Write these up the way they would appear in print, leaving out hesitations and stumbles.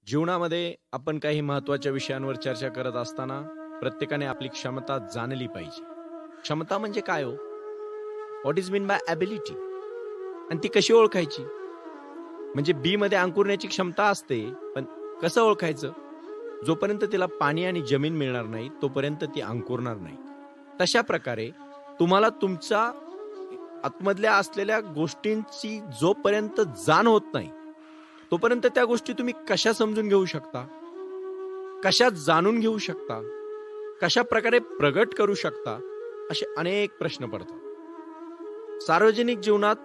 जीवनामध्ये आपण काही महत्त्वाच्या विषयांवर चर्चा करत असताना प्रत्येकाने आपली क्षमता जाणली पाहिजे. क्षमता म्हणजे काय हो? What is mean by ability? आणि ती कशी ओळखायची? म्हणजे बी मध्ये अंकुरण्याची क्षमता असते, पण कसं ओळखायचं? जोपर्यंत तिला पाणी आणि जमीन मिळणार नाही तोपर्यंत ती अंकुरणार नाही. तशा प्रकारे तुम्हाला तुमच्या आतमधल्या असलेल्या गोष्टींची जोपर्यंत जाण होत नाही तोपर्यंत त्या गोष्टी तुम्ही कशा समजून घेऊ शकता, कशा जाणून घेऊ शकता, कशा प्रकारे प्रगट करू शकता, असे अनेक प्रश्न पडतात. सार्वजनिक जीवनात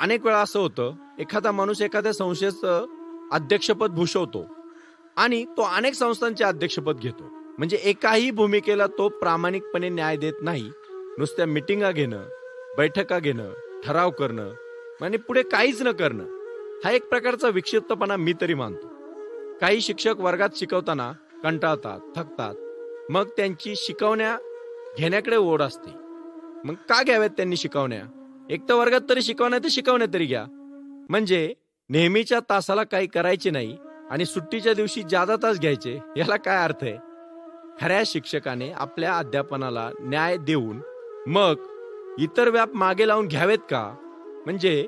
अनेक वेळा असं होतं, एखादा माणूस एखाद्या संस्थेचं अध्यक्षपद भूषवतो आणि तो अनेक संस्थांचे अध्यक्षपद घेतो. म्हणजे एकाही भूमिकेला तो प्रामाणिकपणे न्याय देत नाही. नुसत्या मिटिंगा घेणं, बैठका घेणं, ठराव करणं आणि पुढे काहीच न करणं, हा एक प्रकारचा विक्षिप्तपणा मी तरी मानतो. काही शिक्षक वर्गात शिकवताना कंटाळतात, थकतात, मग त्यांची शिकवण्या घेण्याकडे ओढ असते. मग का घ्याव्यात त्यांनी शिकवण्या? एक तर वर्गात तरी शिकवण्या तर शिकवण्या तरी घ्या. म्हणजे नेहमीच्या तासाला काही करायचे नाही आणि सुट्टीच्या दिवशी जादा तास घ्यायचे, याला काय अर्थ आहे? खऱ्या शिक्षकाने आपल्या अध्यापनाला न्याय देऊन मग इतर व्याप मागे लावून घ्यावेत का? म्हणजे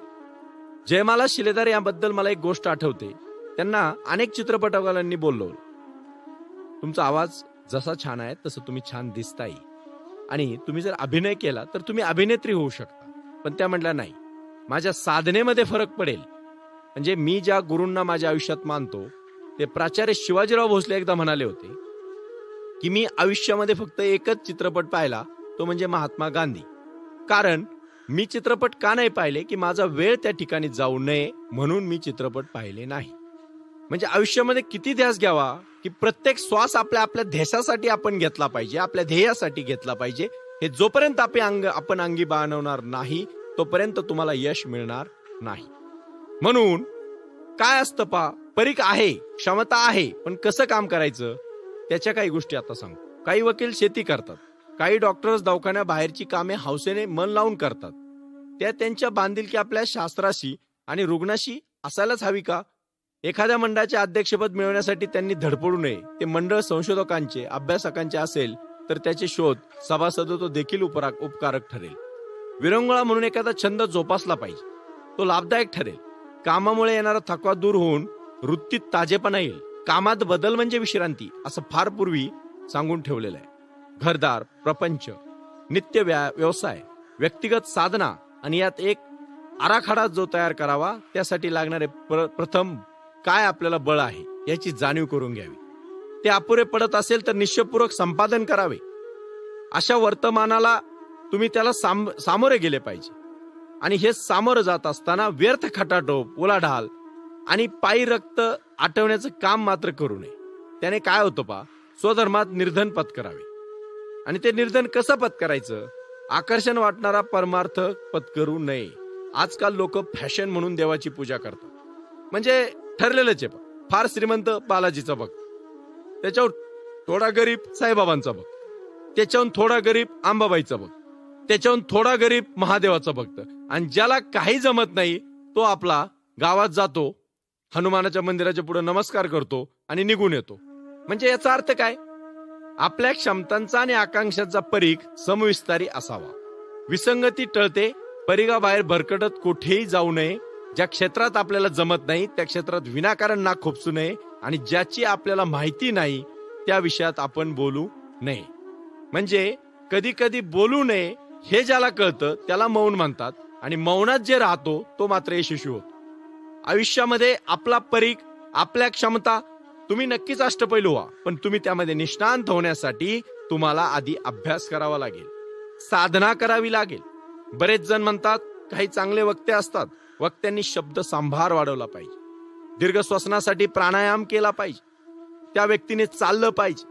जयमाला शिलेदार याबद्दल मला एक गोष्ट आठवते. त्यांना अनेक चित्रपटकारांनी बोलवलं, तुमचा आवाज जसा छान आहे तसं तुम्ही छान दिसताय आणि तुम्ही जर अभिनय केला तर तुम्ही अभिनेत्री होऊ शकता. पण त्या म्हटल्या नाही, माझ्या साधनेमध्ये फरक पडेल. म्हणजे मी ज्या गुरूंना माझ्या आयुष्यात मानतो ते प्राचार्य शिवाजीराव भोसले एकदा म्हणाले होते की मी आयुष्यामध्ये फक्त एकच चित्रपट पाहिला, तो म्हणजे महात्मा गांधी. कारण मी चित्रपट का नाही पाहिले की माझा वेळ त्या ठिकाणी जाऊ नये म्हणून मी चित्रपट पाहिले नाही. म्हणजे आयुष्यामध्ये किती ध्यास घ्यावा की प्रत्येक श्वास आपल्या आपल्या ध्येयासाठी आपण घेतला पाहिजे, आपल्या ध्येयासाठी घेतला पाहिजे. हे जोपर्यंत आपण अंगी बाणवणार नाही तोपर्यंत तुम्हाला यश मिळणार नाही. म्हणून काय असतं परीख आहे, क्षमता आहे, पण कसं काम करायचं त्याच्या काही गोष्टी आता सांगतो. काही वकील शेती करतात, काही डॉक्टर्स दवाखान्या बाहेरची कामे हौसेने मन लावून करतात. त्या त्यांच्या बांधिलकी आपल्या शास्त्राशी आणि रुग्णाशी असायलाच हवी का? एखाद्या मंडळाचे अध्यक्षपद मिळवण्यासाठी त्यांनी धडपडू नये. ते मंडळ संशोधकांचे, अभ्यासकांचे असेल तर त्याचे शोध सभासद तो देखील उपकारक ठरेल. विरंगुळा म्हणून एखादा छंद जोपासला पाहिजे, तो लाभदायक ठरेल. कामामुळे येणारा थकवा दूर होऊन वृत्तीत ताजेपणा येईल. कामात बदल म्हणजे विश्रांती, असं फार पूर्वी सांगून ठेवलेलं आहे. घरदार, प्रपंच, नित्य व्यवसाय, व्यक्तिगत साधना आणि यात एक आराखडा जो तयार करावा, त्यासाठी लागणारे प्रथम काय आपल्याला बळ आहे याची जाणीव करून घ्यावी. ते अपुरे पडत असेल तर निश्चयपूर्वक संपादन करावे. अशा वर्तमानाला तुम्ही त्याला सामोरे गेले पाहिजे. आणि हे सामोरं जात असताना व्यर्थ खटाटोप, उलाढाल आणि पायी रक्त आटवण्याचं काम मात्र करू नये. त्याने काय होतं स्वधर्मात निर्धन पत्करावे. आणि ते निर्धन कसं पत्करायचं? आकर्षण वाटणारा परमार्थ पत्करू नये. आजकाल लोक फॅशन म्हणून देवाची पूजा करतात. म्हणजे ठरलेलंच आहे, फार श्रीमंत बालाजीचा भक्त, त्याच्यावर थोडा गरीब साईबाबांचा भक्त, त्याच्याहून थोडा गरीब अंबाबाईचा भक्त, त्याच्याहून थोडा गरीब महादेवाचा भक्त, आणि ज्याला काही जमत नाही तो आपला गावात जातो, हनुमानाच्या मंदिराच्या पुढे नमस्कार करतो आणि निघून येतो. म्हणजे याचा अर्थ काय? आपल्या क्षमतांचा आणि आकांक्षांचा परीघ समविस्तारी असावा. विसंगती टळते, परिघाबाहेर भरकटत कुठेही जाऊ नये. ज्या क्षेत्रात आपल्याला जमत नाही त्या क्षेत्रात विनाकारण नाक खोपसू नये आणि ज्याची आपल्याला माहिती नाही त्या विषयात आपण बोलू नये. म्हणजे कधी कधी बोलू नये हे ज्याला कळतं त्याला मौन म्हणतात, आणि मौनात जे राहतो तो मात्र यशस्वी होतो. आयुष्यामध्ये आपला परीघ, आपल्या क्षमता, तुम्ही नक्कीच अष्टपैलू व्हा, पण तुम्ही त्यामध्ये निष्णांत होण्यासाठी तुम्हाला आधी अभ्यास करावा लागेल, साधना करावी लागेल. बरेच जण म्हणतात काही चांगले वक्ते असतात, वक्त्यांनी शब्द सांभार वाढवला पाहिजे, दीर्घ श्वसनासाठी प्राणायाम केला पाहिजे, त्या व्यक्तीने चाललं पाहिजे,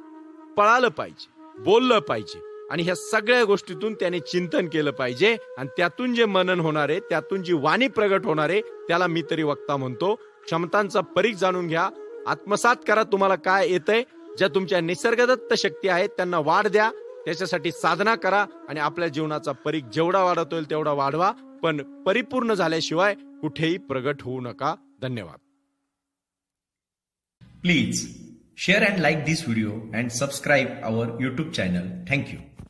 पळालं पाहिजे, बोललं पाहिजे, आणि ह्या सगळ्या गोष्टीतून त्याने चिंतन केलं पाहिजे. आणि त्यातून जे मनन होणार आहे, त्यातून जी वाणी प्रगट होणार आहे, त्याला मी तरी वक्ता म्हणतो. क्षमतांचा परीघ जाणून घ्या, आत्मसात करा तुम्हाला काय येतंय. ज्या तुमच्या निसर्गदत्त शक्ती आहेत त्यांना वाढ द्या, त्याच्यासाठी साधना करा आणि आपल्या जीवनाचा परीघ जेवढा वाढवता येईल तेवढा वाढवा, पण परिपूर्ण झाल्याशिवाय कुठेही प्रगट होऊ नका. धन्यवाद. Please share and like this video and subscribe our YouTube channel. Thank you.